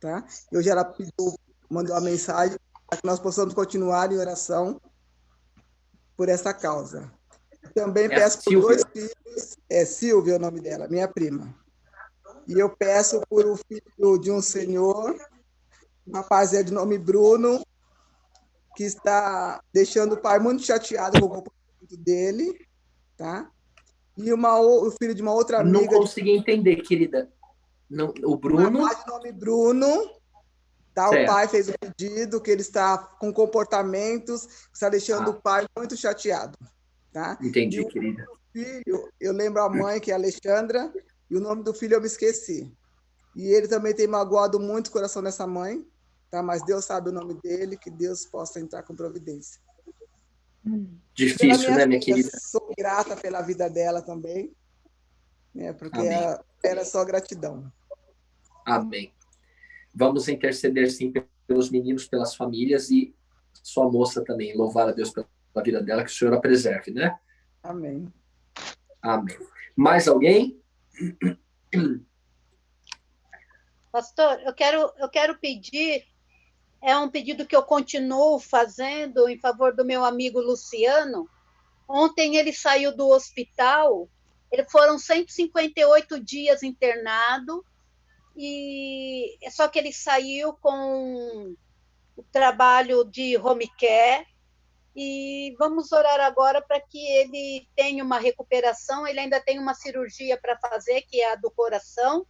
tá? E hoje ela mandou uma mensagem para que nós possamos continuar em oração por essa causa. Também peço por dois filhos, Silvia é o nome dela, minha prima. E eu peço por um filho de um senhor, um rapaz de nome Bruno, que está deixando o pai muito chateado com o comportamento dele, tá? E o filho de uma outra amiga... Não consegui entender, querida. Não, o Bruno... Um rapaz de nome Bruno, tá? O pai fez o pedido que ele está com comportamentos que está deixando o pai muito chateado, tá? Entendi, e querida. Filho, eu lembro a mãe, que é a Alexandra, e o nome do filho eu me esqueci. E ele também tem magoado muito o coração dessa mãe, tá? Mas Deus sabe o nome dele, que Deus possa entrar com providência. Difícil, né, minha querida? Sou grata pela vida dela também, né? Porque era só gratidão. Amém. Vamos interceder, sim, pelos meninos, pelas famílias e sua moça também. Louvar a Deus pela vida dela, que o Senhor a preserve, né? Amém. Amém. Mais alguém? Pastor, eu quero pedir, é um pedido que eu continuo fazendo em favor do meu amigo Luciano. Ontem ele saiu do hospital, foram 158 dias internado, e só que ele saiu com o trabalho de home care, e vamos orar agora para que ele tenha uma recuperação. Ele ainda tem uma cirurgia para fazer, que é a do coração,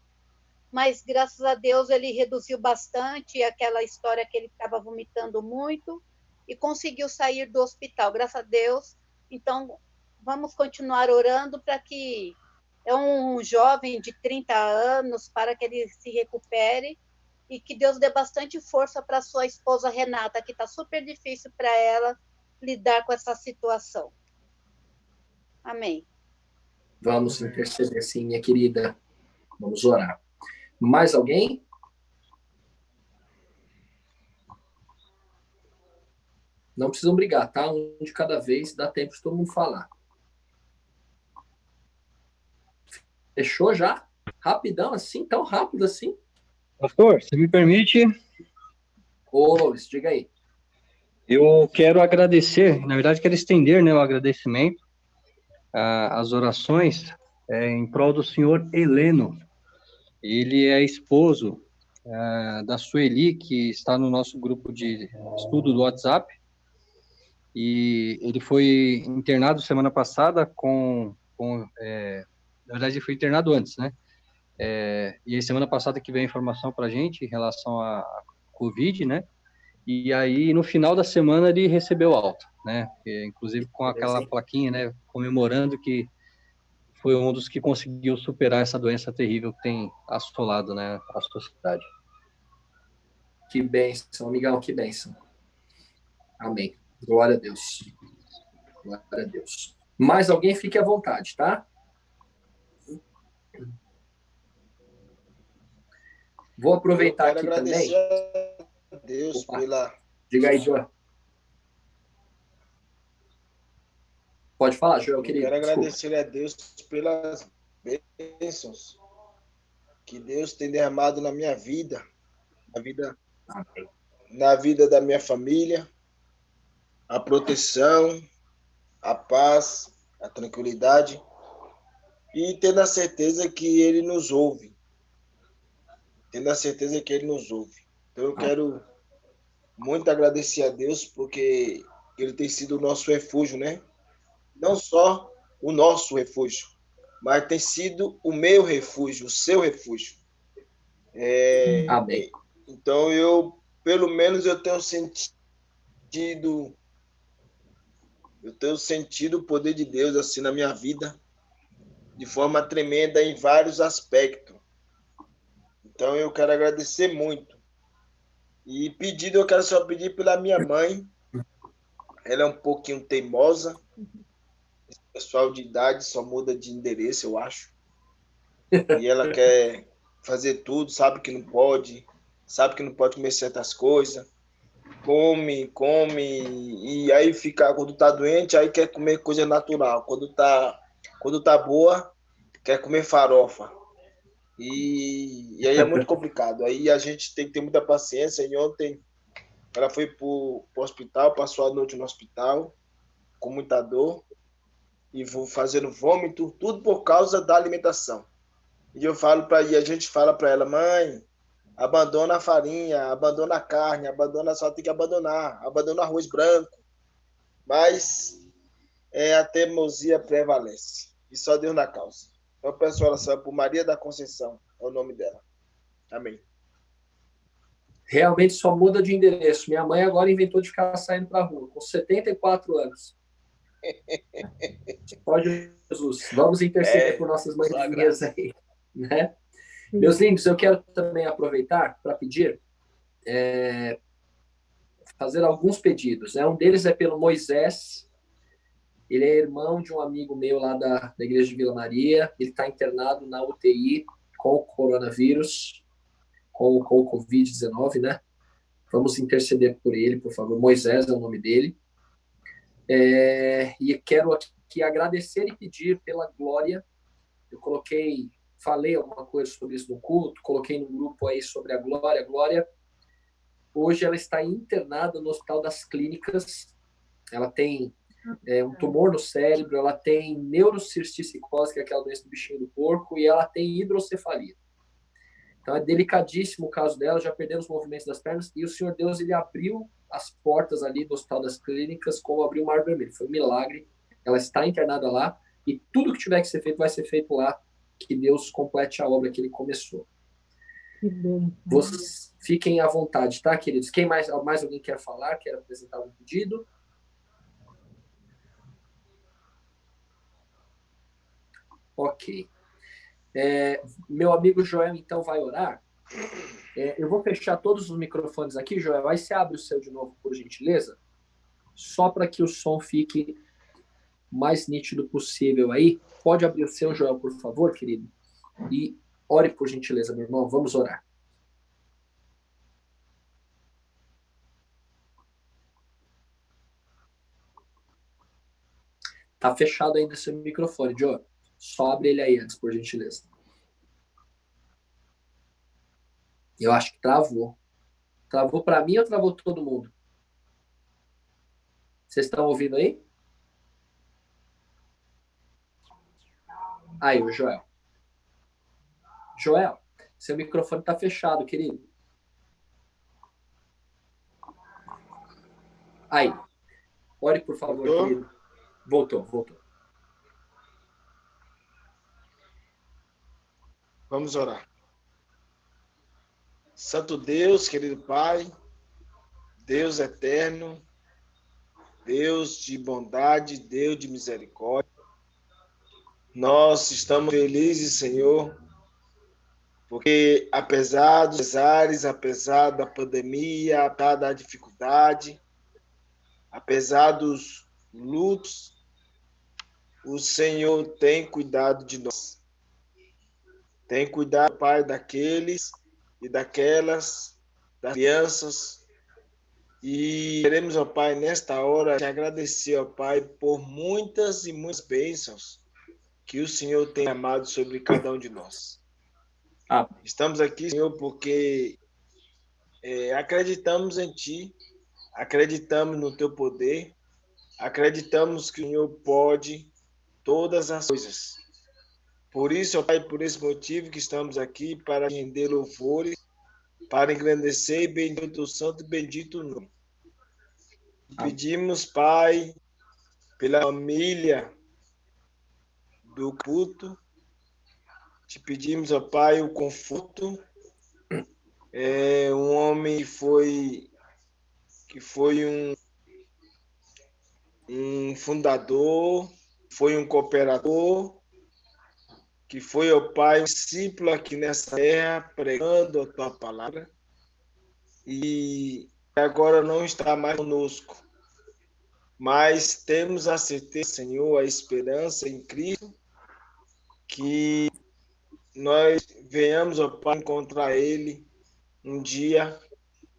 mas graças a Deus ele reduziu bastante aquela história que ele estava vomitando muito e conseguiu sair do hospital, graças a Deus. Então, vamos continuar orando para que é um jovem de 30 anos, para que ele se recupere e que Deus dê bastante força para sua esposa Renata, que está super difícil para ela lidar com essa situação. Amém. Vamos interceder, sim, minha querida. Vamos orar. Mais alguém? Não precisam brigar, tá? Um de cada vez, dá tempo de todo mundo falar. Fechou já? Rapidão assim? Tão rápido assim? Pastor, você me permite? Ô, Luiz, diga aí. Eu quero agradecer, na verdade quero estender, né, o agradecimento, as orações em prol do senhor Heleno. Ele é esposo da Sueli, que está no nosso grupo de estudo do WhatsApp, e ele foi internado semana passada na verdade ele foi internado antes, né? E aí semana passada que veio a informação para a gente em relação à Covid, né? E aí no final da semana ele recebeu alta, né? Inclusive com aquela plaquinha, né? Comemorando que foi um dos que conseguiu superar essa doença terrível que tem assolado, né, a sociedade. Que bênção, amigão, que bênção. Amém. Glória a Deus. Glória a Deus. Mais alguém, fique à vontade, tá? Vou aproveitar aqui também. A Deus pela... Diga aí, João. Pode falar, Joel, querido. Quero agradecer a Deus pelas bênçãos que Deus tem derramado na minha vida, na vida da minha família, a proteção, a paz, a tranquilidade, e tendo a certeza que Ele nos ouve. Tendo a certeza que Ele nos ouve. Então eu quero muito agradecer a Deus, porque Ele tem sido o nosso refúgio, né? Não só o nosso refúgio, mas tem sido o meu refúgio, o seu refúgio. Amém. Então, pelo menos eu tenho sentido o poder de Deus assim na minha vida, de forma tremenda em vários aspectos. Então, eu quero agradecer muito. E eu quero só pedir pela minha mãe. Ela é um pouquinho teimosa. Esse pessoal de idade só muda de endereço, eu acho. E ela quer fazer tudo, sabe que não pode comer certas coisas. Come, e aí quando tá doente, aí quer comer coisa natural. Quando tá boa, quer comer farofa. E aí é muito complicado. Aí a gente tem que ter muita paciência. E ontem ela foi para o hospital, passou a noite no hospital, com muita dor, e fazendo vômito, tudo por causa da alimentação. E a gente fala para ela, mãe, abandona a farinha, abandona a carne, só tem que abandona o arroz branco. Mas a teimosia prevalece. E só Deus na causa. Então, eu peço oração por Maria da Conceição, é o nome dela. Amém. Realmente só muda de endereço. Minha mãe agora inventou de ficar saindo para a rua, com 74 anos. Só Jesus. Vamos interceder por nossas mãezinhas aí. Né? Meus lindos, eu quero também aproveitar para pedir, fazer alguns pedidos. Né? Um deles é pelo Moisés. Ele é irmão de um amigo meu lá da igreja de Vila Maria. Ele está internado na UTI com o coronavírus, com o Covid-19, né? Vamos interceder por ele, por favor. Moisés é o nome dele. E quero aqui agradecer e pedir pela Glória. Eu falei alguma coisa sobre isso no culto, coloquei no grupo aí sobre a Glória. A Glória, hoje ela está internada no Hospital das Clínicas. Ela tem um tumor no cérebro, ela tem neurocisticose, que é aquela doença do bichinho do porco, e ela tem hidrocefalia. Então é delicadíssimo o caso dela, já perdeu os movimentos das pernas, e o Senhor Deus, ele abriu as portas ali do Hospital das Clínicas, como abriu o Mar Vermelho. Foi um milagre. Ela está internada lá, e tudo que tiver que ser feito vai ser feito lá, que Deus complete a obra que ele começou. Que bom. Vocês fiquem à vontade, tá, queridos? Quem mais alguém quer falar, quer apresentar um pedido? Ok. Meu amigo Joel, então, vai orar. Eu vou fechar todos os microfones aqui, Joel. Aí você abre o seu de novo, por gentileza, só para que o som fique mais nítido possível aí. Pode abrir o seu, Joel, por favor, querido? E ore, por gentileza, meu irmão. Vamos orar. Tá fechado ainda seu microfone, Joel. Só abre ele aí antes, por gentileza. Eu acho que travou. Travou para mim ou travou todo mundo? Vocês estão ouvindo aí? Aí, o Joel. Joel, seu microfone está fechado, querido. Aí. Ore, por favor, querido. Voltou. Vamos orar. Santo Deus, querido Pai, Deus eterno, Deus de bondade, Deus de misericórdia, nós estamos felizes, Senhor, porque apesar dos pesares, apesar da pandemia, apesar da dificuldade, apesar dos lutos, o Senhor tem cuidado de nós. Tem cuidado, Pai, daqueles e daquelas, das crianças. E queremos, ó Pai, nesta hora, te agradecer, ó Pai, por muitas e muitas bênçãos que o Senhor tem amado sobre cada um de nós. Estamos aqui, Senhor, porque acreditamos em Ti, acreditamos no Teu poder, acreditamos que o Senhor pode todas as coisas. Por isso, ó Pai, por esse motivo que estamos aqui, para render louvores, para engrandecer e bendito o santo e bendito o nome. Pedimos, Pai, pela família do culto, te pedimos, ó Pai, o conforto. Um homem que foi um fundador, foi um cooperador, que foi, ó Pai, um discípulo aqui nessa terra, pregando a Tua palavra, e agora não está mais conosco. Mas temos a certeza, Senhor, a esperança em Cristo, que nós venhamos, ó Pai, encontrar Ele um dia,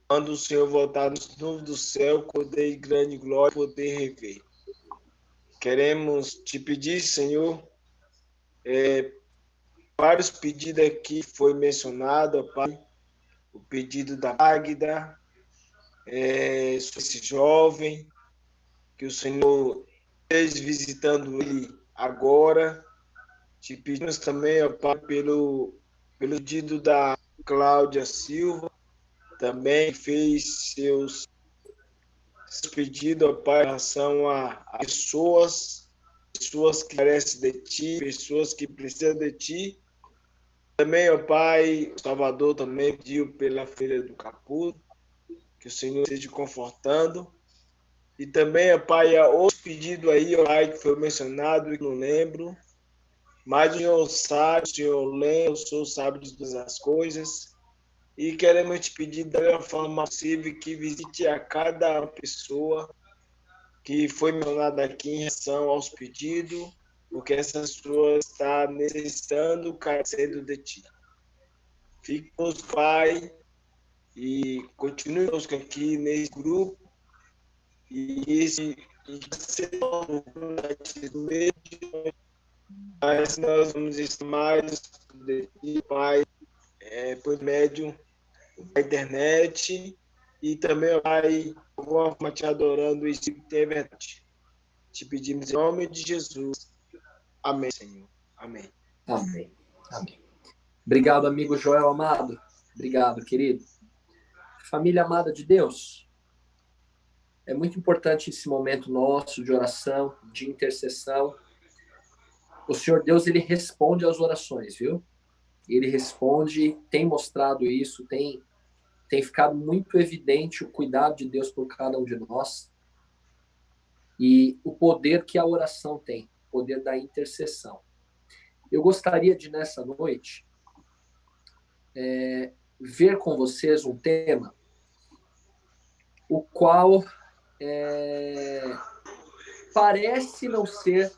quando o Senhor voltar nos nuvens do céu, poder de grande glória, poder rever. Queremos te pedir, Senhor, vários pedidos aqui foi mencionado, ó Pai. O pedido da Águida, esse jovem, que o Senhor esteja visitando ele agora. Te pedimos também, ó Pai, pelo pedido da Cláudia Silva, também fez seus pedidos, ó Pai, em relação a pessoas que carecem de Ti, pessoas que precisam de Ti. Também, ó Pai, o Salvador também pediu pela filha do Caputo, que o Senhor esteja confortando. E também, ó Pai, outro pedido aí, ó Pai, que foi mencionado e não lembro. Mas o Senhor sabe, o Senhor lembra, o Senhor sabe de todas as coisas. E queremos te pedir da melhor forma possível que visite a cada pessoa que foi mencionada aqui em relação aos pedidos, porque essa pessoa está necessitando, carecendo de Ti. Fique conosco, Pai, e continue conosco aqui nesse grupo. Mas nós vamos estar mais de Ti, Pai, por médio da internet e também, Pai, alguma forma te adorando e se tem verdade. Te pedimos em nome de Jesus. Amém, Senhor. Amém. Amém. Amém. Obrigado, amigo Joel amado. Obrigado, querido. Família amada de Deus, é muito importante esse momento nosso de oração, de intercessão. O Senhor Deus, ele responde às orações, viu? Ele responde, tem mostrado isso, tem ficado muito evidente o cuidado de Deus por cada um de nós e o poder que a oração tem, o poder da intercessão. Eu gostaria de, nessa noite, ver com vocês um tema o qual parece não ser...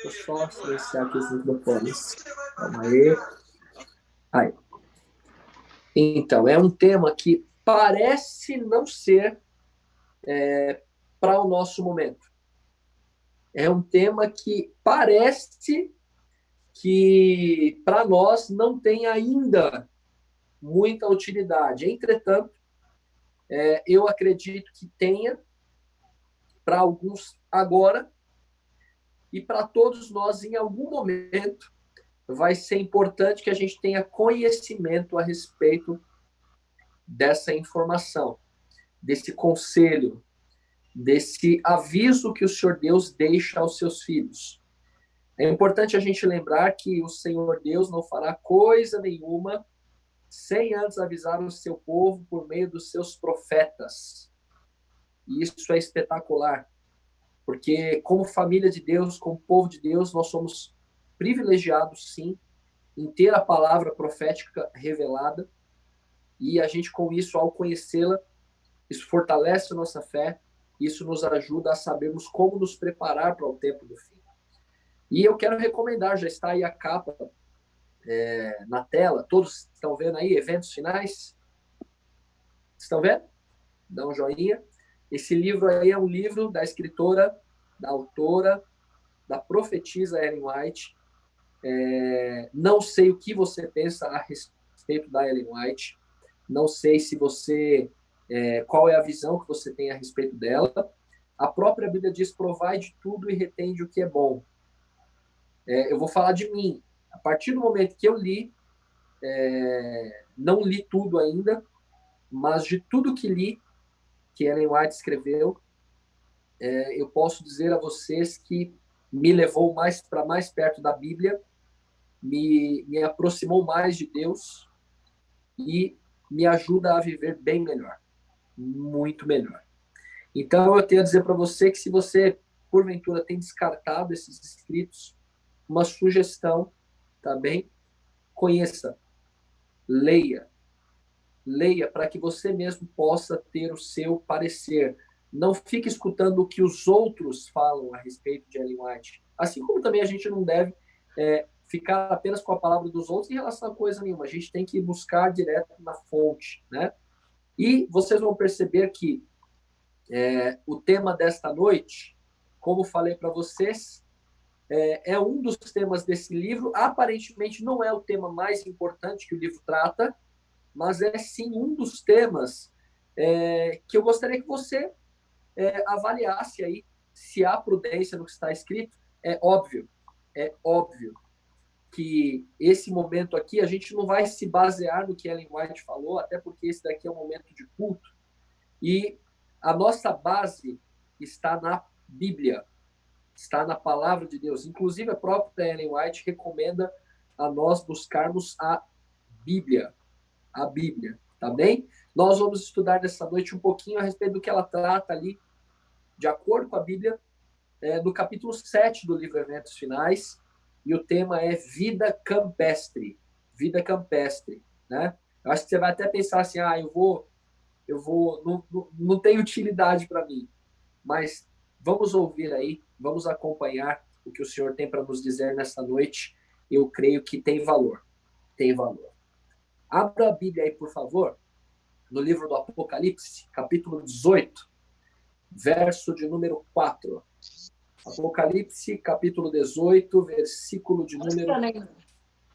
Deixa eu só silenciar aqui os microfones. Calma aí. Então, é um tema que parece não ser para o nosso momento. É um tema que parece que para nós não tem ainda muita utilidade. Entretanto, eu acredito que tenha para alguns agora e para todos nós em algum momento vai ser importante que a gente tenha conhecimento a respeito dessa informação, desse conselho, desse aviso que o Senhor Deus deixa aos seus filhos. É importante a gente lembrar que o Senhor Deus não fará coisa nenhuma sem antes avisar o seu povo por meio dos seus profetas. E isso é espetacular, porque como família de Deus, como povo de Deus, nós somos privilegiados, sim, em ter a palavra profética revelada, e a gente, com isso, ao conhecê-la, isso fortalece a nossa fé, isso nos ajuda a sabermos como nos preparar para o tempo do fim. E eu quero recomendar, já está aí a capa na tela, todos estão vendo aí, eventos finais? Estão vendo? Dá um joinha. Esse livro aí é um livro da escritora, da autora, da profetisa Ellen White. Não sei o que você pensa a respeito da Ellen White, não sei se você... qual é a visão que você tem a respeito dela. A própria Bíblia diz: provai de tudo e retende o que é bom. Eu vou falar de mim. A partir do momento que eu li, não li tudo ainda, mas de tudo que li, que Ellen White escreveu, eu posso dizer a vocês que me levou para mais perto da Bíblia, me aproximou mais de Deus e me ajuda a viver bem melhor, muito melhor. Então, eu tenho a dizer para você que se você, porventura, tem descartado esses escritos, uma sugestão, tá bem? Conheça, leia para que você mesmo possa ter o seu parecer. Não fique escutando o que os outros falam a respeito de Ellen White. Assim como também a gente não deve ficar apenas com a palavra dos outros em relação a coisa nenhuma. A gente tem que buscar direto na fonte, né? E vocês vão perceber que o tema desta noite, como falei para vocês, é um dos temas desse livro. Aparentemente não é o tema mais importante que o livro trata, mas é sim um dos temas que eu gostaria que você avaliasse aí se há prudência no que está escrito. É óbvio que esse momento aqui a gente não vai se basear no que Ellen White falou, até porque esse daqui é um momento de culto, e a nossa base está na Bíblia, está na palavra de Deus. Inclusive, a própria Ellen White recomenda a nós buscarmos a Bíblia, tá bem? Nós vamos estudar nessa noite um pouquinho a respeito do que ela trata ali, de acordo com a Bíblia, no capítulo 7 do livro Eventos Finais, e o tema é vida campestre, né? Eu acho que você vai até pensar assim, não tem utilidade para mim, mas vamos ouvir aí, vamos acompanhar o que o Senhor tem para nos dizer nessa noite. Eu creio que tem valor. Abra a Bíblia aí, por favor, no livro do Apocalipse, capítulo 18, verso de número 4. Apocalipse, capítulo 18, versículo de número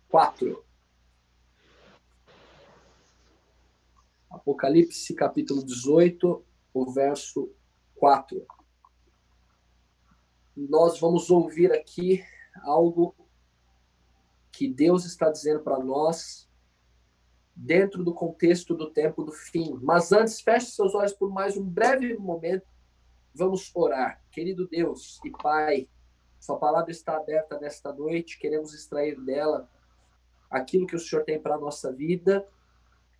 4. Apocalipse, capítulo 18, o verso 4. Nós vamos ouvir aqui algo que Deus está dizendo para nós dentro do contexto do tempo do fim. Mas antes, feche seus olhos por mais um breve momento. Vamos orar. Querido Deus e Pai, sua palavra está aberta nesta noite, queremos extrair dela aquilo que o Senhor tem para a nossa vida.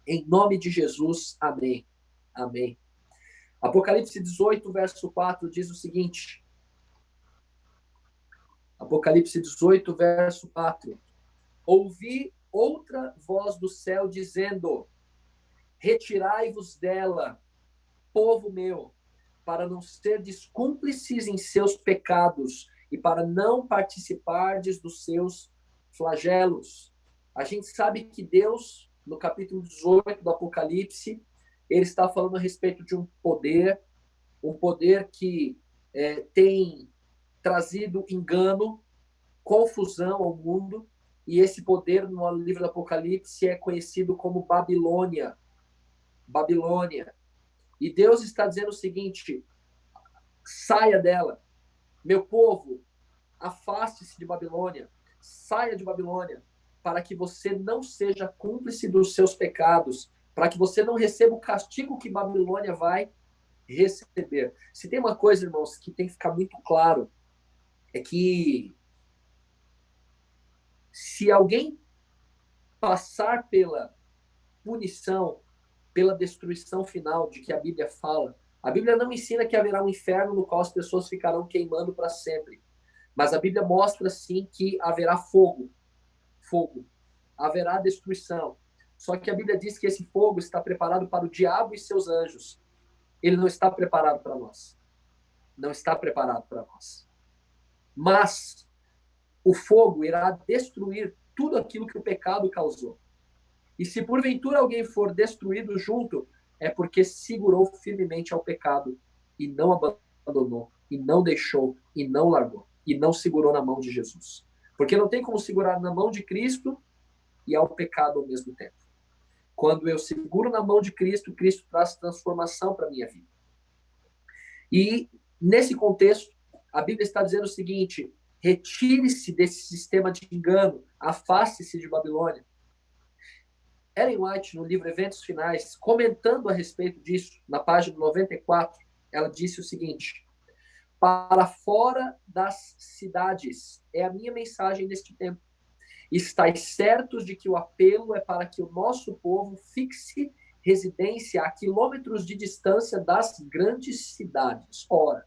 Em nome de Jesus, amém. Amém. Apocalipse 18, verso 4 diz o seguinte. Apocalipse 18, verso 4. Ouvi outra voz do céu dizendo: retirai-vos dela, povo meu, para não serdes cúmplices em seus pecados e para não participardes dos seus flagelos. A gente sabe que Deus, no capítulo 18 do Apocalipse, ele está falando a respeito de um poder que tem trazido engano, confusão ao mundo, e esse poder no livro do Apocalipse é conhecido como Babilônia. E Deus está dizendo o seguinte: saia dela, meu povo, afaste-se de Babilônia, saia de Babilônia, para que você não seja cúmplice dos seus pecados, para que você não receba o castigo que Babilônia vai receber. Se tem uma coisa, irmãos, que tem que ficar muito claro, é que se alguém passar pela punição, pela destruição final de que a Bíblia fala, a Bíblia não ensina que haverá um inferno no qual as pessoas ficarão queimando para sempre. Mas a Bíblia mostra, sim, que haverá fogo. Haverá destruição. Só que a Bíblia diz que esse fogo está preparado para o diabo e seus anjos. Ele não está preparado para nós. Não está preparado para nós. Mas o fogo irá destruir tudo aquilo que o pecado causou. E se porventura alguém for destruído junto, é porque segurou firmemente ao pecado e não abandonou, e não deixou, e não largou, e não segurou na mão de Jesus. Porque não tem como segurar na mão de Cristo e ao pecado ao mesmo tempo. Quando eu seguro na mão de Cristo, Cristo traz transformação para a minha vida. E nesse contexto, a Bíblia está dizendo o seguinte: retire-se desse sistema de engano, afaste-se de Babilônia. Ellen White, no livro Eventos Finais, comentando a respeito disso, na página 94, ela disse o seguinte: para fora das cidades é a minha mensagem neste tempo. Estais certos de que o apelo é para que o nosso povo fixe residência a quilômetros de distância das grandes cidades. Ora,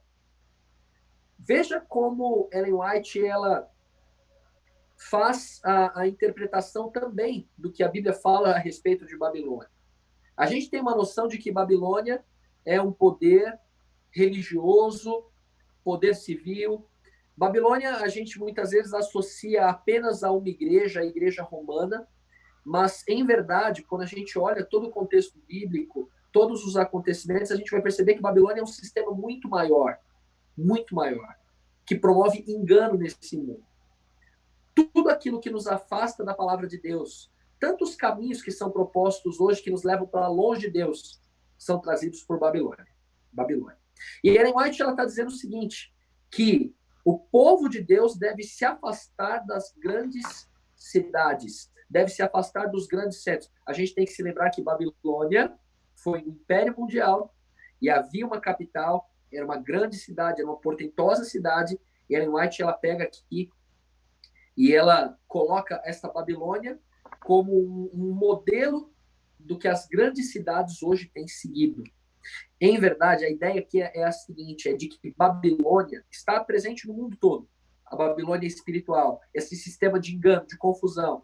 veja como Ellen White ela faz a interpretação também do que a Bíblia fala a respeito de Babilônia. A gente tem uma noção de que Babilônia é um poder religioso, poder civil. Babilônia a gente muitas vezes associa apenas a uma igreja, a igreja romana, mas em verdade, quando a gente olha todo o contexto bíblico, todos os acontecimentos, a gente vai perceber que Babilônia é um sistema muito maior, muito maior. que promove engano nesse mundo. Tudo aquilo que nos afasta da palavra de Deus, tantos caminhos que são propostos hoje que nos levam para longe de Deus, são trazidos por Babilônia. E Ellen White está dizendo o seguinte, que o povo de Deus deve se afastar das grandes cidades, deve se afastar dos grandes centros. A gente tem que se lembrar que Babilônia foi um império mundial e havia uma capital, era uma grande cidade, era uma portentosa cidade, e Ellen White ela pega aqui e ela coloca essa Babilônia como um modelo do que as grandes cidades hoje têm seguido. Em verdade, a ideia aqui é a seguinte, é de que Babilônia está presente no mundo todo. A Babilônia espiritual, esse sistema de engano, de confusão.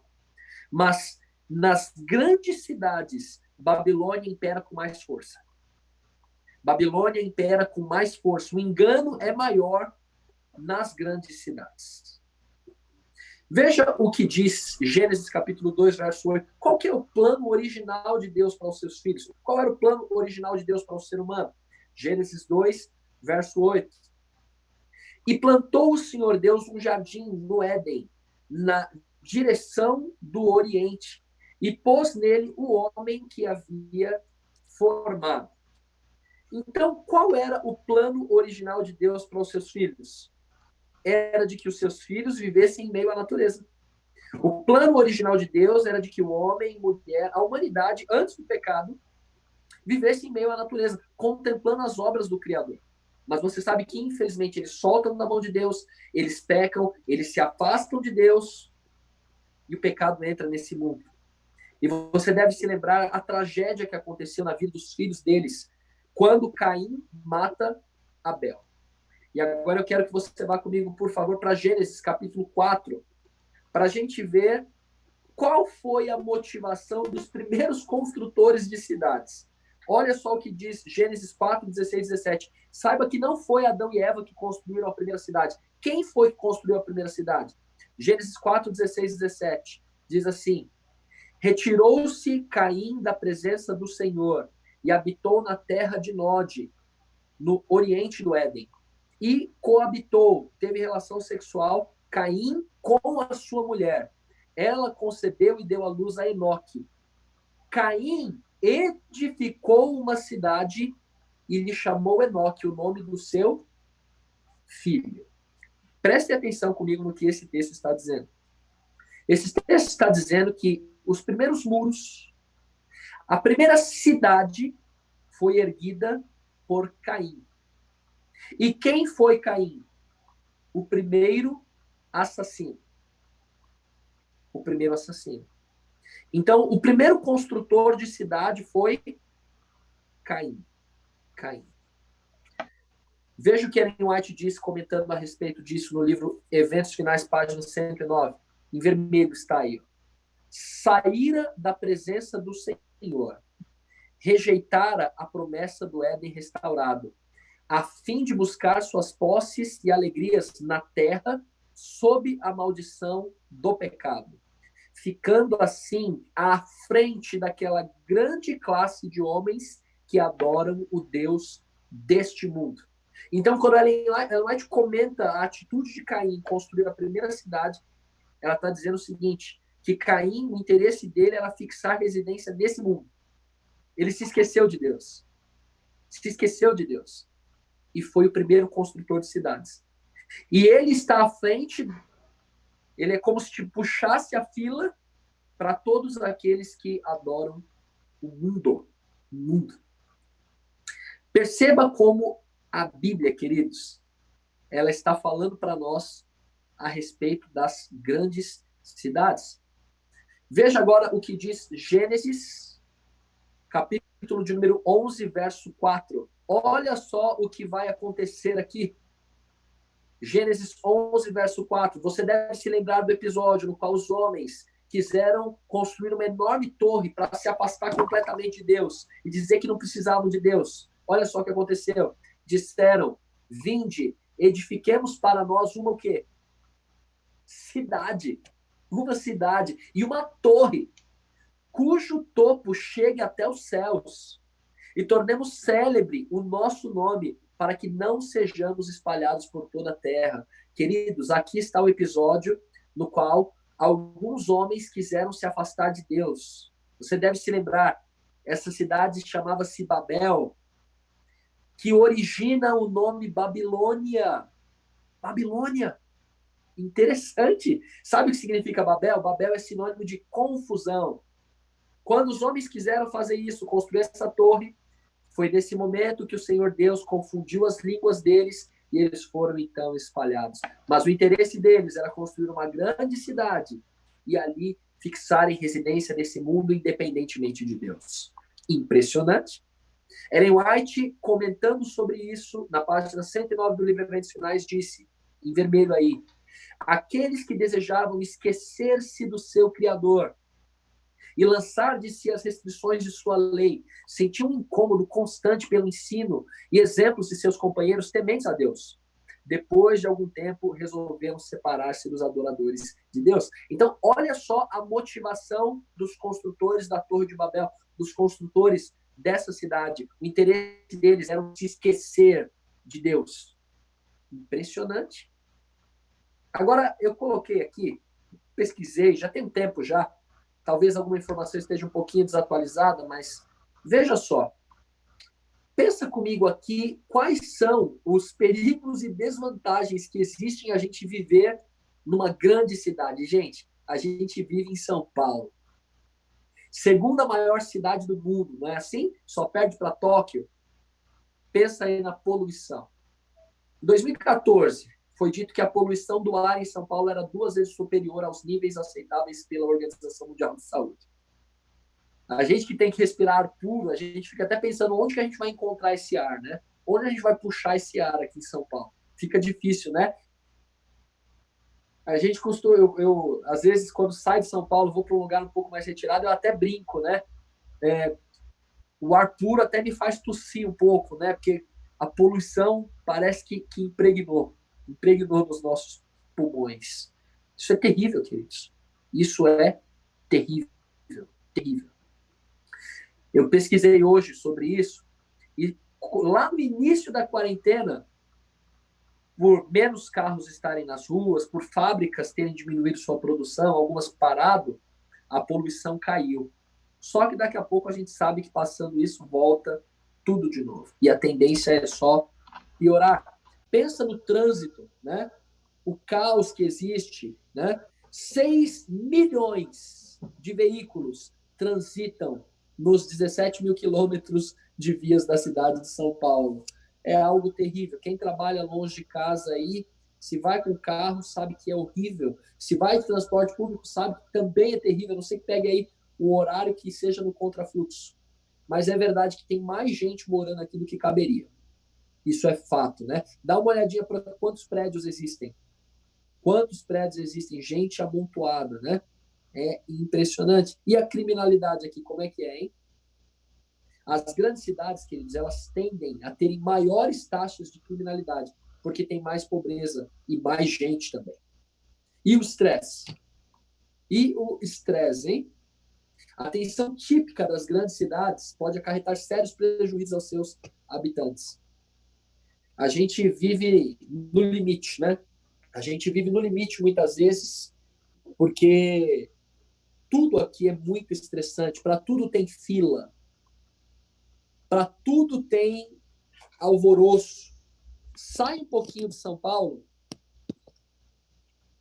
Mas nas grandes cidades, Babilônia impera com mais força. Babilônia impera com mais força. O engano é maior nas grandes cidades. Veja o que diz Gênesis capítulo 2, verso 8. Qual que é o plano original de Deus para os seus filhos? Qual era o plano original de Deus para o ser humano? Gênesis 2, verso 8. E plantou o Senhor Deus um jardim no Éden, na direção do Oriente, e pôs nele o homem que havia formado. Então, qual era o plano original de Deus para os seus filhos? Era de que os seus filhos vivessem em meio à natureza. O plano original de Deus era de que o homem, mulher, a humanidade, antes do pecado, vivesse em meio à natureza, contemplando as obras do Criador. Mas você sabe que, infelizmente, eles soltam da mão de Deus, eles pecam, eles se afastam de Deus, e o pecado entra nesse mundo. E você deve se lembrar a tragédia que aconteceu na vida dos filhos deles, quando Caim mata Abel. E agora eu quero que você vá comigo, por favor, para Gênesis capítulo 4, para a gente ver qual foi a motivação dos primeiros construtores de cidades. Olha só o que diz Gênesis 4, 16 e 17. Saiba que não foi Adão e Eva que construíram a primeira cidade. Quem foi que construiu a primeira cidade? Gênesis 4, 16 e 17. Diz assim: retirou-se Caim da presença do Senhor e habitou na terra de Nod, no oriente do Éden. E coabitou, teve relação sexual, Caim com a sua mulher. Ela concebeu e deu à luz a Enoque. Caim edificou uma cidade e lhe chamou Enoque, o nome do seu filho. Preste atenção comigo no que esse texto está dizendo. Esse texto está dizendo que os primeiros muros, a primeira cidade foi erguida por Caim. E quem foi Caim? O primeiro assassino. O primeiro assassino. Então, o primeiro construtor de cidade foi Caim. Caim. Veja o que Ellen White diz, comentando a respeito disso no livro Eventos Finais, página 109. Em vermelho está aí. Saíra da presença do Senhor. Rejeitara a promessa do Éden restaurado, a fim de buscar suas posses e alegrias na terra sob a maldição do pecado, ficando assim à frente daquela grande classe de homens que adoram o Deus deste mundo. Então, quando Ellen White comenta a atitude de Caim em construir a primeira cidade, ela está dizendo o seguinte, que Caim, o interesse dele era fixar residência nesse mundo. Ele se esqueceu de Deus. Se esqueceu de Deus. E foi o primeiro construtor de cidades. E ele está à frente, ele é como se te puxasse a fila para todos aqueles que adoram o mundo. O mundo. Perceba como a Bíblia, queridos, ela está falando para nós a respeito das grandes cidades. Veja agora o que diz Gênesis, capítulo de número 11, verso 4. Olha só o que vai acontecer aqui. Gênesis 11, verso 4. Você deve se lembrar do episódio no qual os homens quiseram construir uma enorme torre para se afastar completamente de Deus e dizer que não precisavam de Deus. Olha só o que aconteceu. Disseram, vinde, edifiquemos para nós uma o quê? Cidade. Uma cidade e uma torre cujo topo chegue até os céus, e tornemos célebre o nosso nome, para que não sejamos espalhados por toda a terra. Queridos, aqui está o episódio no qual alguns homens quiseram se afastar de Deus. Você deve se lembrar, essa cidade chamava-se Babel, que origina o nome Babilônia. Babilônia. Interessante. Sabe o que significa Babel? Babel é sinônimo de confusão. Quando os homens quiseram fazer isso, construir essa torre, foi nesse momento que o Senhor Deus confundiu as línguas deles e eles foram então espalhados. Mas o interesse deles era construir uma grande cidade e ali fixarem residência nesse mundo independentemente de Deus. Impressionante. Ellen White, comentando sobre isso, na página 109 do livro Eventos Finais, disse, em vermelho aí, aqueles que desejavam esquecer-se do seu Criador e lançar de si as restrições de sua lei, sentiam um incômodo constante pelo ensino e exemplos de seus companheiros tementes a Deus. Depois de algum tempo, resolveram separar-se dos adoradores de Deus. Então, olha só a motivação dos construtores da Torre de Babel, dos construtores dessa cidade. O interesse deles era se esquecer de Deus. Impressionante. Agora, eu coloquei aqui, pesquisei, já tem um tempo já, talvez alguma informação esteja um pouquinho desatualizada, mas veja só. Pensa comigo aqui quais são os perigos e desvantagens que existem a gente viver numa grande cidade. Gente, a gente vive em São Paulo. Segunda maior cidade do mundo, não é assim? Só perde para Tóquio. Pensa aí na poluição. Em 2014, foi dito que a poluição do ar em São Paulo era 2 vezes superior aos níveis aceitáveis pela Organização Mundial de Saúde. A gente que tem que respirar ar puro, a gente fica até pensando onde que a gente vai encontrar esse ar, né? Onde a gente vai puxar esse ar aqui em São Paulo? Fica difícil, né? A gente costuma, eu às vezes, quando saio de São Paulo, vou para um lugar um pouco mais retirado, eu até brinco, né? O ar puro até me faz tossir um pouco, né? Porque a poluição parece que impregnou nos nossos pulmões. Isso é terrível, queridos. Isso é terrível, terrível. Eu pesquisei hoje sobre isso e lá no início da quarentena, por menos carros estarem nas ruas, por fábricas terem diminuído sua produção, algumas parado, a poluição caiu. Só que daqui a pouco a gente sabe que passando isso volta tudo de novo. E a tendência é só piorar. Pensa no trânsito, né? O caos que existe, né? 6 milhões de veículos transitam nos 17 mil quilômetros de vias da cidade de São Paulo. É algo terrível. Quem trabalha longe de casa aí, se vai com carro, sabe que é horrível. Se vai de transporte público, sabe que também é terrível. Não sei que pegue aí o horário que seja no contrafluxo. Mas é verdade que tem mais gente morando aqui do que caberia. Isso é fato, né? Dá uma olhadinha para quantos prédios existem. Quantos prédios existem? Gente amontoada, né? É impressionante. E a criminalidade aqui, como é que é, hein? As grandes cidades, queridos, elas tendem a terem maiores taxas de criminalidade, porque tem mais pobreza e mais gente também. E o estresse? E o estresse, hein? A tensão típica das grandes cidades pode acarretar sérios prejuízos aos seus habitantes. A gente vive no limite, né? A gente vive no limite muitas vezes, porque tudo aqui é muito estressante, para tudo tem fila, para tudo tem alvoroço. Sai um pouquinho de São Paulo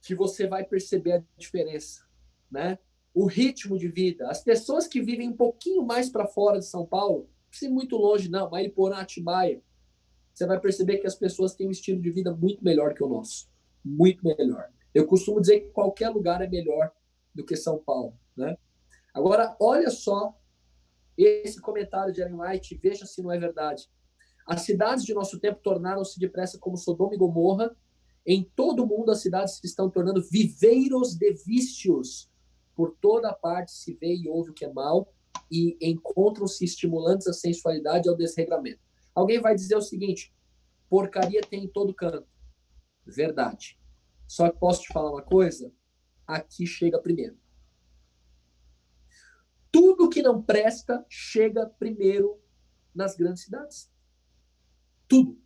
que você vai perceber a diferença, né? O ritmo de vida. As pessoas que vivem um pouquinho mais para fora de São Paulo, não precisa ir muito longe não, Mariporã, Atibaia, você vai perceber que as pessoas têm um estilo de vida muito melhor que o nosso. Muito melhor. Eu costumo dizer que qualquer lugar é melhor do que São Paulo, né? Agora, olha só esse comentário de Ellen White, veja se não é verdade. As cidades de nosso tempo tornaram-se depressa como Sodoma e Gomorra. Em todo o mundo, as cidades se estão tornando viveiros de vícios. Por toda parte se vê e ouve o que é mal e encontram-se estimulantes à sensualidade e ao desregramento. Alguém vai dizer o seguinte, porcaria tem em todo canto. Verdade. Só que posso te falar uma coisa? Aqui chega primeiro. Tudo que não presta chega primeiro nas grandes cidades.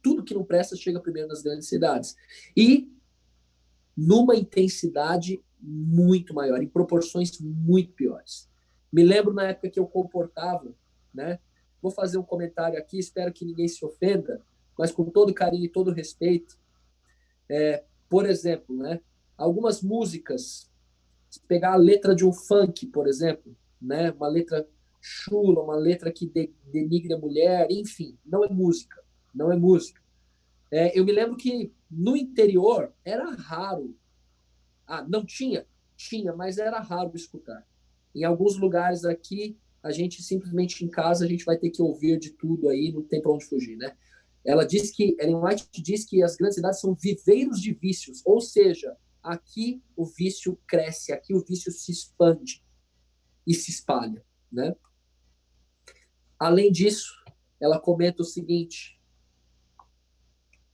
Tudo que não presta chega primeiro nas grandes cidades. E numa intensidade muito maior, em proporções muito piores. Me lembro na época que eu comportava, né? Vou fazer um comentário aqui, espero que ninguém se ofenda, mas com todo carinho e todo respeito. Por exemplo, né? Algumas músicas, se pegar a letra de um funk, por exemplo, né? Uma letra chula, uma letra que denigre a mulher, enfim, não é música, não é música. Eu me lembro que no interior era raro. Não tinha? Tinha, mas era raro escutar. Em alguns lugares aqui, a gente simplesmente em casa, a gente vai ter que ouvir de tudo aí, não tem para onde fugir, né? Ellen White diz que as grandes cidades são viveiros de vícios, ou seja, aqui o vício cresce, aqui o vício se expande e se espalha, né? Além disso, ela comenta o seguinte: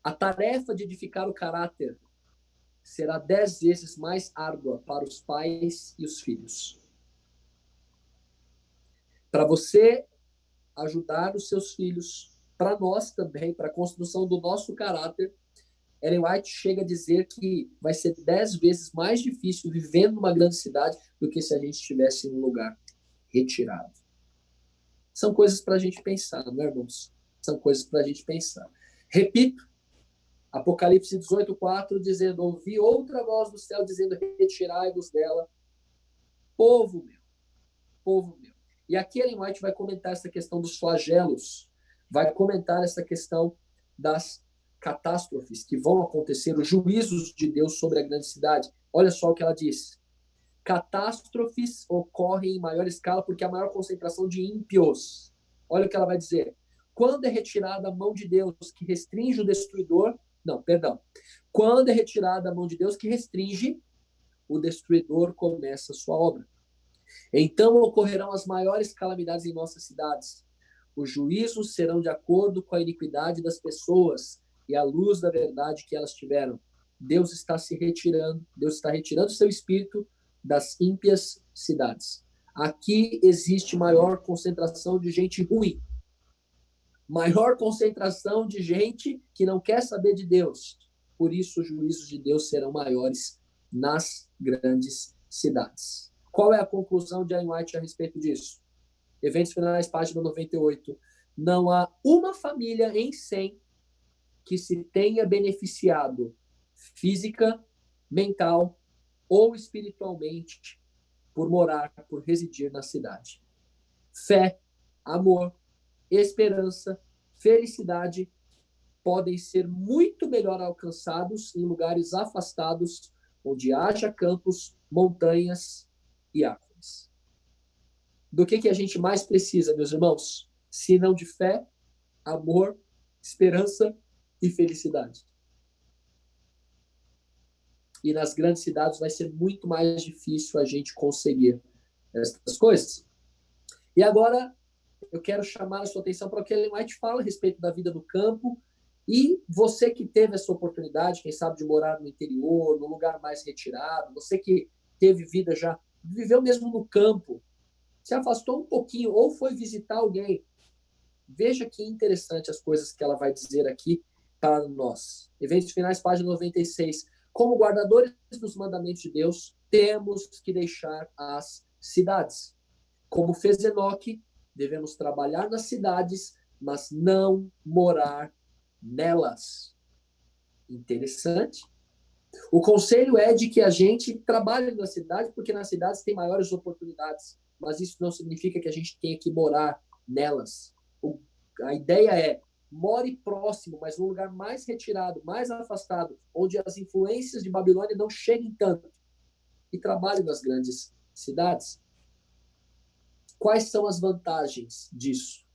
a tarefa de edificar o caráter será 10 vezes mais árdua para os pais e os filhos. Para você ajudar os seus filhos, para nós também, para a construção do nosso caráter, Ellen White chega a dizer que vai ser 10 vezes mais difícil vivendo numa grande cidade do que se a gente estivesse em um lugar retirado. São coisas para a gente pensar, não é, irmãos? São coisas para a gente pensar. Repito, Apocalipse 18:4, dizendo: ouvi outra voz do céu dizendo: retirai-vos dela, povo meu, povo meu. E aqui Ellen White vai comentar essa questão dos flagelos, vai comentar essa questão das catástrofes que vão acontecer, os juízos de Deus sobre a grande cidade. Olha só o que ela diz: catástrofes ocorrem em maior escala porque há maior concentração de ímpios. Olha o que ela vai dizer: quando é retirada a mão de Deus que restringe o destruidor, quando é retirada a mão de Deus que restringe, o destruidor começa a sua obra. Então ocorrerão as maiores calamidades em nossas cidades. Os juízos serão de acordo com a iniquidade das pessoas e a luz da verdade que elas tiveram. Deus está retirando seu espírito das ímpias cidades. Aqui existe maior concentração de gente ruim. Maior concentração de gente que não quer saber de Deus. Por isso, os juízos de Deus serão maiores nas grandes cidades. Qual é a conclusão de Ellen White a respeito disso? Eventos Finais, página 98. Não há uma família em 100 que se tenha beneficiado física, mental ou espiritualmente por residir na cidade. Fé, amor, esperança, felicidade podem ser muito melhor alcançados em lugares afastados, onde haja campos, montanhas e árvores. Do que a gente mais precisa, meus irmãos? Se não de fé, amor, esperança e felicidade. E nas grandes cidades vai ser muito mais difícil a gente conseguir essas coisas. E agora eu quero chamar a sua atenção para o que Ellen White fala a respeito da vida do campo. E você que teve essa oportunidade, quem sabe, de morar no interior, num lugar mais retirado, você que teve vida já, viveu mesmo no campo, se afastou um pouquinho ou foi visitar alguém, veja que interessante as coisas que ela vai dizer aqui para nós. Eventos Finais, página 96. Como guardadores dos mandamentos de Deus, temos que deixar as cidades. Como fez Enoque, devemos trabalhar nas cidades, mas não morar nelas. Interessante. O conselho é de que a gente trabalhe nas cidades, porque nas cidades tem maiores oportunidades, mas isso não significa que a gente tenha que morar nelas. A ideia é: more próximo, mas num lugar mais retirado, mais afastado, onde as influências de Babilônia não cheguem tanto, e trabalhe nas grandes cidades. Quais são as vantagens disso?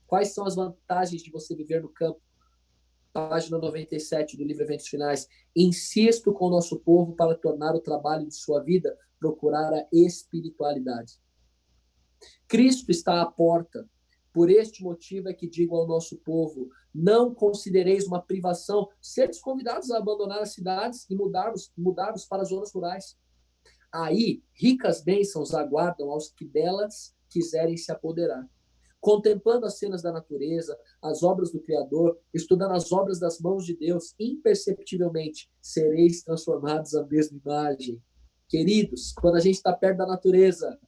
Quais são as vantagens de você viver no campo? Página 97 do livro Eventos Finais. Insisto com o nosso povo para tornar o trabalho de sua vida procurar a espiritualidade. Cristo está à porta. Por este motivo é que digo ao nosso povo: não considereis uma privação seres convidados a abandonar as cidades e mudar-vos para as zonas rurais. Aí, ricas bênçãos aguardam aos que delas quiserem se apoderar. contemplando as cenas da natureza, as obras do Criador, estudando as obras das mãos de Deus, imperceptivelmente sereis transformados à mesma imagem. Queridos, quando a gente está perto da natureza,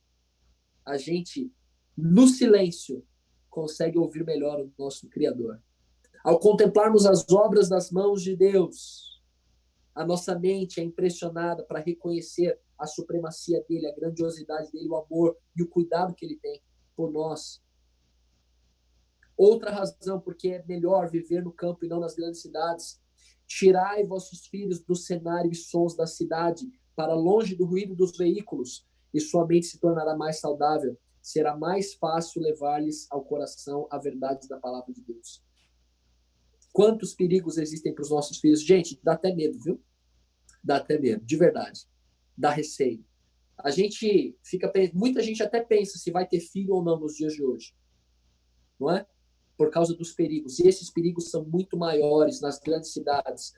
a gente, no silêncio, consegue ouvir melhor o nosso Criador. Ao contemplarmos as obras das mãos de Deus, a nossa mente é impressionada para reconhecer a supremacia dele, a grandiosidade dele, o amor e o cuidado que ele tem por nós. Outra razão porque é melhor viver no campo e não nas grandes cidades. Tirai vossos filhos do cenário e sons da cidade, para longe do ruído dos veículos, e sua mente se tornará mais saudável. Será mais fácil levar-lhes ao coração a verdade da palavra de Deus. Quantos perigos existem para os nossos filhos? Gente, dá até medo, viu? Dá até medo, de verdade. Dá receio. A gente fica... Muita gente até pensa se vai ter filho ou não nos dias de hoje. Não é? Por causa dos perigos. E esses perigos são muito maiores nas grandes cidades.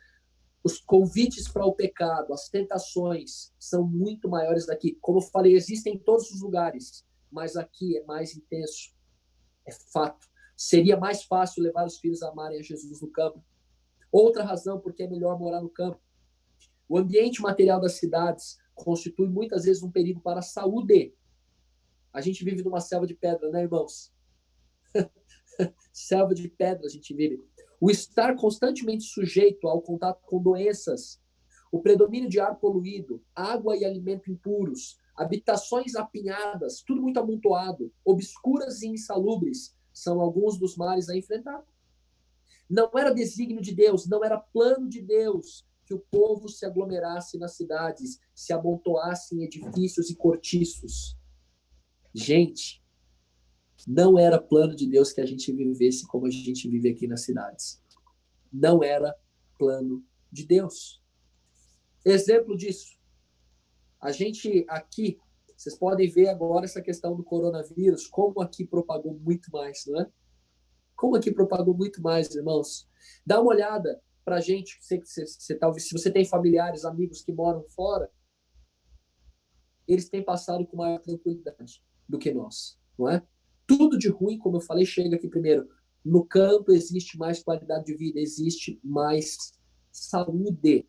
Os convites para o pecado, as tentações são muito maiores daqui. Como eu falei, existem em todos os lugares, mas aqui é mais intenso. É fato. Seria mais fácil levar os filhos a amarem a Jesus no campo. Outra razão porque é melhor morar no campo. O ambiente material das cidades constitui muitas vezes um perigo para a saúde. A gente vive numa selva de pedra, né, irmãos? Selva de pedra a gente vive. O estar constantemente sujeito ao contato com doenças, o predomínio de ar poluído, água e alimento impuros, habitações apinhadas, tudo muito amontoado, obscuras e insalubres, são alguns dos males a enfrentar. Não era desígnio de Deus, não era plano de Deus que o povo se aglomerasse nas cidades, se amontoasse em edifícios e cortiços. Gente, não era plano de Deus que a gente vivesse como a gente vive aqui nas cidades. Não era plano de Deus. Exemplo disso. A gente aqui, vocês podem ver agora essa questão do coronavírus, como aqui propagou muito mais, não é? Como aqui propagou muito mais, irmãos. Dá uma olhada para a gente, se você tem familiares, amigos que moram fora, eles têm passado com maior tranquilidade do que nós, não é? Tudo de ruim, como eu falei, chega aqui primeiro. No campo existe mais qualidade de vida, existe mais saúde.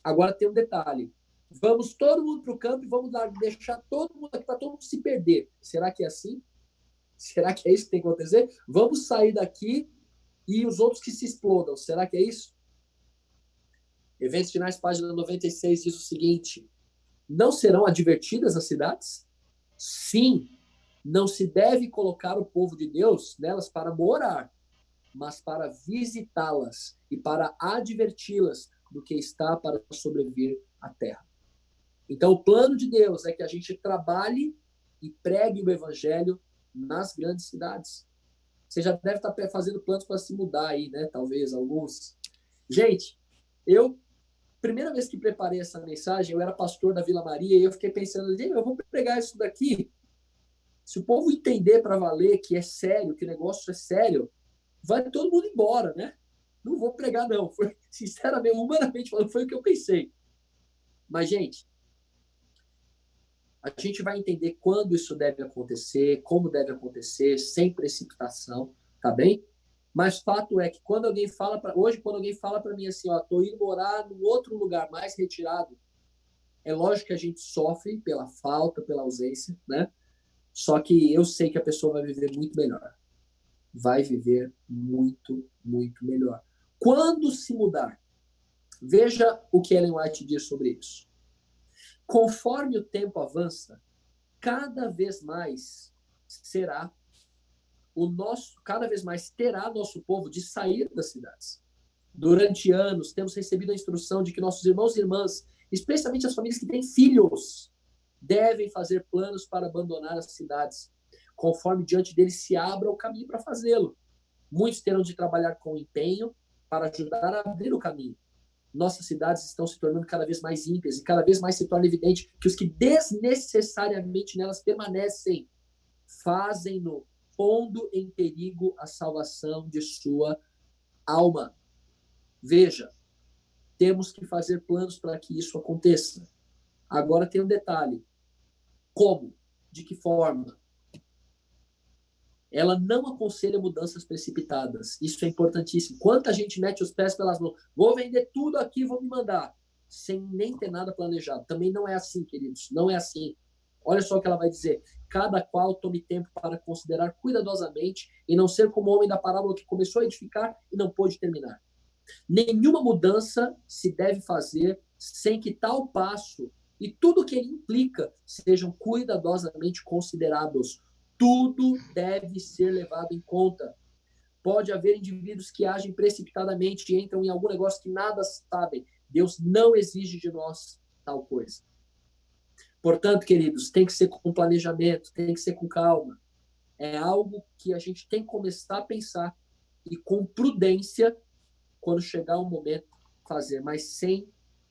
Agora tem um detalhe. Vamos todo mundo para o campo e vamos deixar todo mundo aqui para todo mundo se perder. Será que é assim? Será que é isso que tem que acontecer? Vamos sair daqui e os outros que se explodam. Será que é isso? Eventos Finais, página 96, diz o seguinte: não serão advertidas as cidades? Sim. Não se deve colocar o povo de Deus nelas para morar, mas para visitá-las e para adverti-las do que está para sobreviver à terra. Então, o plano de Deus é que a gente trabalhe e pregue o evangelho nas grandes cidades. Você já deve estar fazendo planos para se mudar aí, né? Talvez, alguns. Gente, primeira vez que preparei essa mensagem, eu era pastor da Vila Maria e eu fiquei pensando, eu vou pregar isso daqui. Se o povo entender para valer que é sério, que o negócio é sério, vai todo mundo embora, né? Não vou pregar, não. Sinceramente, humanamente falando, foi o que eu pensei. Mas, gente, a gente vai entender quando isso deve acontecer, como deve acontecer, sem precipitação, tá bem? Mas fato é que quando alguém fala quando alguém fala para mim assim, tô indo morar num outro lugar mais retirado, é lógico que a gente sofre pela falta, pela ausência, né? Só que eu sei que a pessoa vai viver muito melhor. Vai viver muito, muito melhor. Quando se mudar, veja o que Ellen White diz sobre isso. Conforme o tempo avança, cada vez mais terá nosso povo de sair das cidades. Durante anos, temos recebido a instrução de que nossos irmãos e irmãs, especialmente as famílias que têm filhos, devem fazer planos para abandonar as cidades, conforme diante deles se abra o caminho para fazê-lo. Muitos terão de trabalhar com empenho para ajudar a abrir o caminho. Nossas cidades estão se tornando cada vez mais ímpias e cada vez mais se torna evidente que os que desnecessariamente nelas permanecem fazem-no, pondo em perigo a salvação de sua alma. Veja, temos que fazer planos para que isso aconteça. Agora tem um detalhe. Como? De que forma? Ela não aconselha mudanças precipitadas. Isso é importantíssimo. Quanta gente mete os pés pelas mãos. Vou vender tudo aqui, vou me mandar. Sem nem ter nada planejado. Também não é assim, queridos. Não é assim. Olha só o que ela vai dizer. Cada qual tome tempo para considerar cuidadosamente e não ser como o homem da parábola que começou a edificar e não pôde terminar. Nenhuma mudança se deve fazer sem que tal passo e tudo que ele implica sejam cuidadosamente considerados. Tudo deve ser levado em conta. Pode haver indivíduos que agem precipitadamente e entram em algum negócio que nada sabem. Deus não exige de nós tal coisa. Portanto, queridos, tem que ser com planejamento, tem que ser com calma. É algo que a gente tem que começar a pensar e com prudência, quando chegar o momento, fazer, mas sem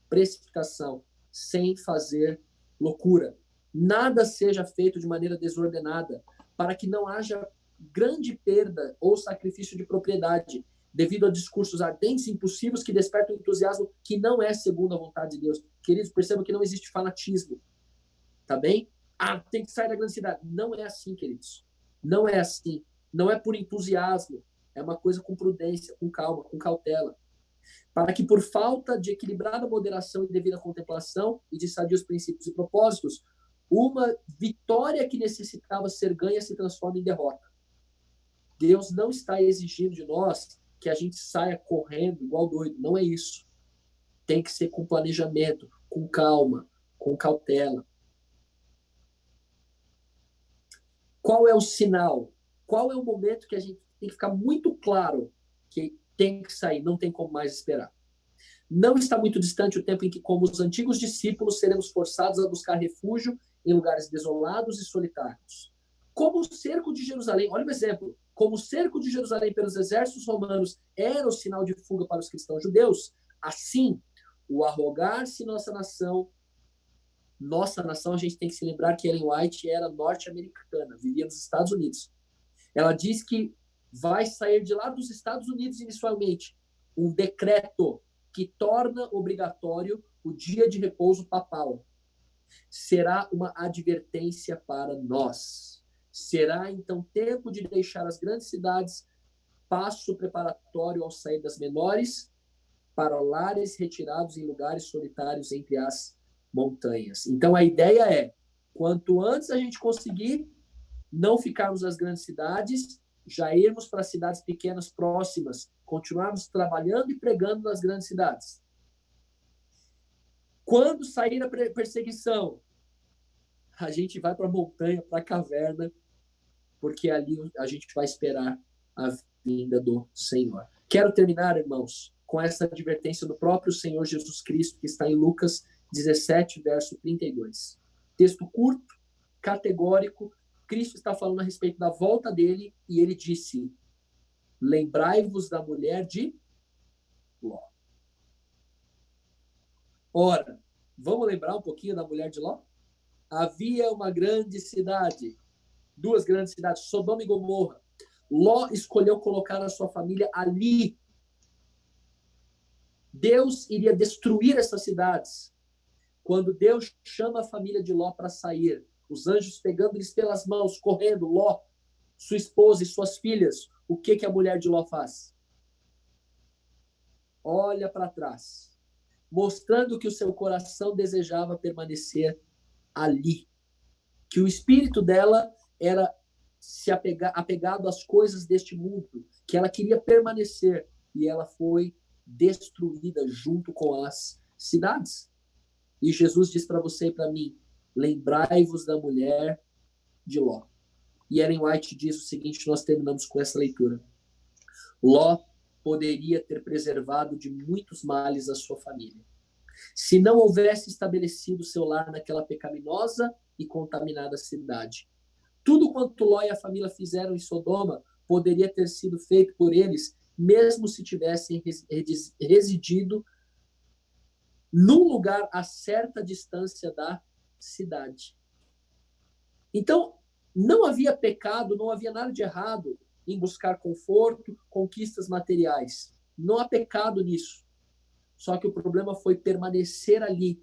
precipitação, sem fazer loucura. Nada seja feito de maneira desordenada, para que não haja grande perda ou sacrifício de propriedade, devido a discursos ardentes e impulsivos que despertam entusiasmo que não é segundo a vontade de Deus. Queridos, percebam que não existe fanatismo. Tá bem? Tem que sair da grande cidade. Não é assim, queridos. Não é assim. Não é por entusiasmo. É uma coisa com prudência, com calma, com cautela. Para que, por falta de equilibrada moderação e devida contemplação e de sadios princípios e propósitos, uma vitória que necessitava ser ganha se transforme em derrota. Deus não está exigindo de nós que a gente saia correndo igual doido. Não é isso. Tem que ser com planejamento, com calma, com cautela. Qual é o sinal? Qual é o momento que a gente tem que ficar muito claro que tem que sair, não tem como mais esperar? Não está muito distante o tempo em que, como os antigos discípulos, seremos forçados a buscar refúgio em lugares desolados e solitários. Como o cerco de Jerusalém, olha um exemplo, como o cerco de Jerusalém pelos exércitos romanos era o sinal de fuga para os cristãos judeus, assim, o arrogar-se nossa nação, a gente tem que se lembrar que Ellen White era norte-americana, vivia nos Estados Unidos. Ela diz que vai sair de lá dos Estados Unidos inicialmente um decreto que torna obrigatório o dia de repouso papal. Será uma advertência para nós. Será, então, tempo de deixar as grandes cidades, passo preparatório ao sair das menores, para lares retirados em lugares solitários entre as montanhas. Então, a ideia é, quanto antes a gente conseguir não ficarmos nas grandes cidades, já irmos para cidades pequenas próximas, continuarmos trabalhando e pregando nas grandes cidades. Quando sair a perseguição, a gente vai para a montanha, para a caverna, porque ali a gente vai esperar a vinda do Senhor. Quero terminar, irmãos, com essa advertência do próprio Senhor Jesus Cristo, que está em Lucas 17, verso 32. Texto curto, categórico. Cristo está falando a respeito da volta dele e ele disse: lembrai-vos da mulher de Ló. Ora, vamos lembrar um pouquinho da mulher de Ló? Havia uma grande cidade, duas grandes cidades, Sodoma e Gomorra. Ló escolheu colocar a sua família ali. Deus iria destruir essas cidades. Quando Deus chama a família de Ló para sair, os anjos pegando eles pelas mãos, correndo, Ló, sua esposa e suas filhas, o que a mulher de Ló faz? Olha para trás, mostrando que o seu coração desejava permanecer ali, que o espírito dela era apegado às coisas deste mundo, que ela queria permanecer, e ela foi destruída junto com as cidades. E Jesus diz para você e para mim: lembrai-vos da mulher de Ló. E Ellen White diz o seguinte, nós terminamos com essa leitura: Ló poderia ter preservado de muitos males a sua família, se não houvesse estabelecido seu lar naquela pecaminosa e contaminada cidade. Tudo quanto Ló e a família fizeram em Sodoma poderia ter sido feito por eles, mesmo se tivessem residido num lugar a certa distância da cidade. Então, não havia pecado, não havia nada de errado em buscar conforto, conquistas materiais. Não há pecado nisso. Só que o problema foi permanecer ali,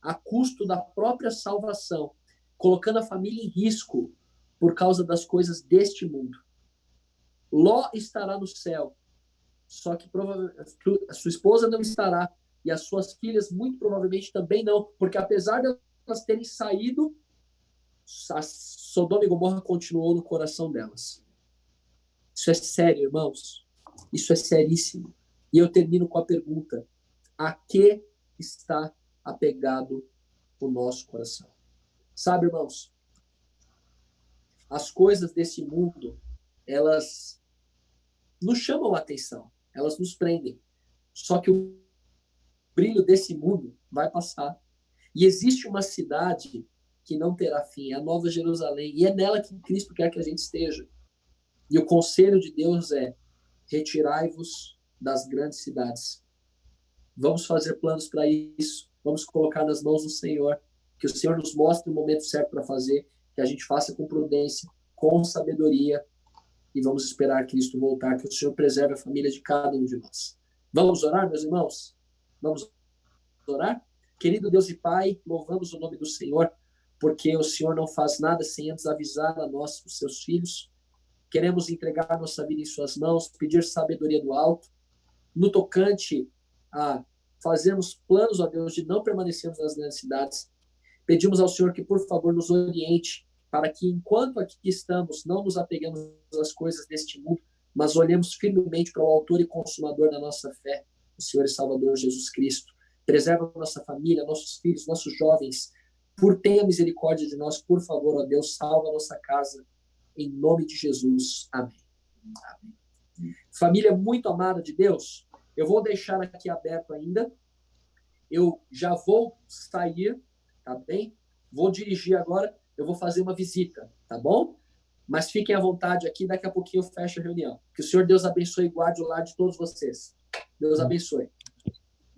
a custo da própria salvação, colocando a família em risco por causa das coisas deste mundo. Ló estará no céu, só que provavelmente a sua esposa não estará, e as suas filhas muito provavelmente também não, porque apesar de elas terem saído, a Sodoma e Gomorra continuou no coração delas. Isso é sério, irmãos. Isso é seríssimo. E eu termino com a pergunta: a que está apegado o nosso coração? Sabe, irmãos, as coisas desse mundo, elas nos chamam a atenção, elas nos prendem. Só que o brilho desse mundo vai passar. E existe uma cidade que não terá fim, é a Nova Jerusalém, e é nela que Cristo quer que a gente esteja. E o conselho de Deus é: retirai-vos das grandes cidades. Vamos fazer planos para isso, vamos colocar nas mãos do Senhor, que o Senhor nos mostre o momento certo para fazer, que a gente faça com prudência, com sabedoria, e vamos esperar Cristo voltar, que o Senhor preserve a família de cada um de nós. Vamos orar, meus irmãos? Vamos orar? Querido Deus e Pai, louvamos o nome do Senhor, porque o Senhor não faz nada sem antes avisar a nós, os seus filhos. Queremos entregar nossa vida em suas mãos, pedir sabedoria do alto, no tocante a fazermos planos, ó Deus, de não permanecermos nas grandes cidades. Pedimos ao Senhor que, por favor, nos oriente, para que, enquanto aqui estamos, não nos apeguemos às coisas deste mundo, mas olhemos firmemente para o autor e consumador da nossa fé, o Senhor e Salvador Jesus Cristo. Preserva a nossa família, nossos filhos, nossos jovens. Tenha misericórdia de nós, por favor, ó Deus, salva a nossa casa. Em nome de Jesus. Amém. Amém. Família muito amada de Deus, eu vou deixar aqui aberto ainda. Eu já vou sair, tá bem? Vou dirigir agora, eu vou fazer uma visita, tá bom? Mas fiquem à vontade aqui, daqui a pouquinho eu fecho a reunião. Que o Senhor Deus abençoe e guarde o lar de todos vocês. Deus abençoe.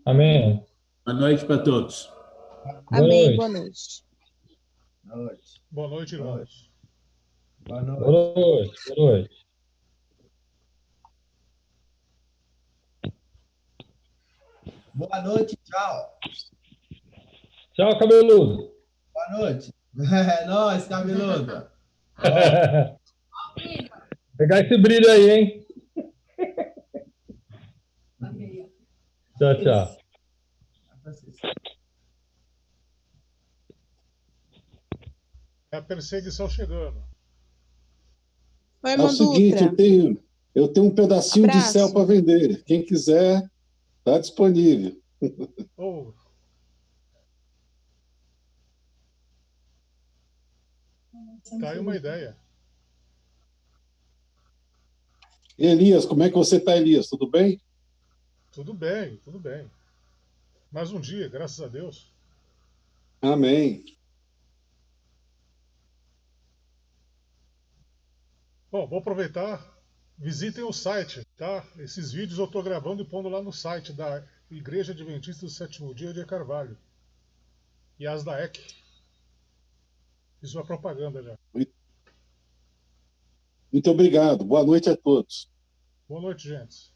Amém. Boa noite para todos. Amém. Boa noite. Boa noite. Boa noite, irmãos. Boa noite. Boa noite. Boa noite. Boa noite, tchau. Tchau, cabeludo. Boa noite. É nóis, cabeludo. Pegar esse brilho aí, hein? Tchau, tchau. É a perseguição chegando. Oi, É o seguinte, eu tenho um pedacinho de céu para vender. Quem quiser, está disponível. Oh. Tá aí uma ideia. E Elias, como é que você está, Elias? Tudo bem? Tudo bem, tudo bem. Mais um dia, graças a Deus. Amém. Bom, vou aproveitar. Visitem o site, tá? Esses vídeos eu estou gravando e pondo lá no site da Igreja Adventista do Sétimo Dia de Carvalho. E as da EC. Fiz uma propaganda já. Muito obrigado. Boa noite a todos. Boa noite, gente.